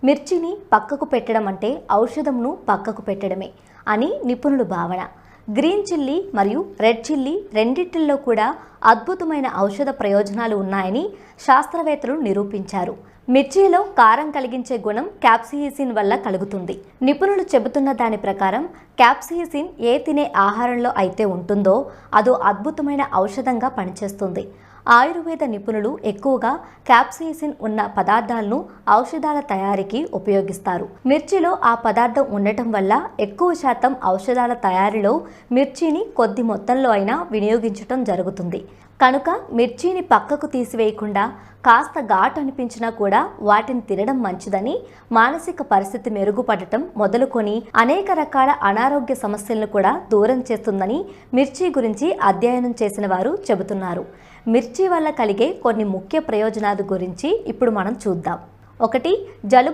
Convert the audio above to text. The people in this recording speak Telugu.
మిర్చిని పక్కకు పెట్టడం అంటే ఔషధంను పక్కకు పెట్టడమే అని నిపుణుల భావన. గ్రీన్ చిల్లీ మరియు రెడ్ చిల్లీ రెండిటిల్లో కూడా అద్భుతమైన ఔషధ ప్రయోజనాలు ఉన్నాయని శాస్త్రవేత్తలు నిరూపించారు. మిర్చిలో కారం కలిగించే గుణం క్యాప్సియిసిన్ వల్ల కలుగుతుంది. నిపుణులు చెబుతున్న దాని ప్రకారం క్యాప్సియిసిన్ ఏ తినే ఆహారంలో అయితే ఉంటుందో అదో అద్భుతమైన ఔషధంగా పనిచేస్తుంది. ఆయుర్వేద నిపుణులు ఎక్కువగా క్యాప్సియిసిన్ ఉన్న పదార్థాలను ఔషధాల తయారీకి ఉపయోగిస్తారు. మిర్చిలో ఆ పదార్థం ఉండటం వల్ల ఎక్కువ శాతం ఔషధాల తయారీలో మిర్చిని కొద్ది మొత్తంలో అయినా వినియోగించటం జరుగుతుంది. కనుక మిర్చిని పక్కకు తీసివేయకుండా కాస్త ఘాటు అనిపించినా కూడా వాటిని తినడం మంచిదని, మానసిక పరిస్థితి మెరుగుపడటం మొదలుకొని అనేక రకాల అనారోగ్య సమస్యలను కూడా దూరం చేస్తుందని మిర్చి గురించి అధ్యయనం చేసిన వారు చెబుతున్నారు. మిర్చి వల్ల కలిగే కొన్ని ముఖ్య ప్రయోజనాల గురించి ఇప్పుడు మనం చూద్దాం. 1. జలుబు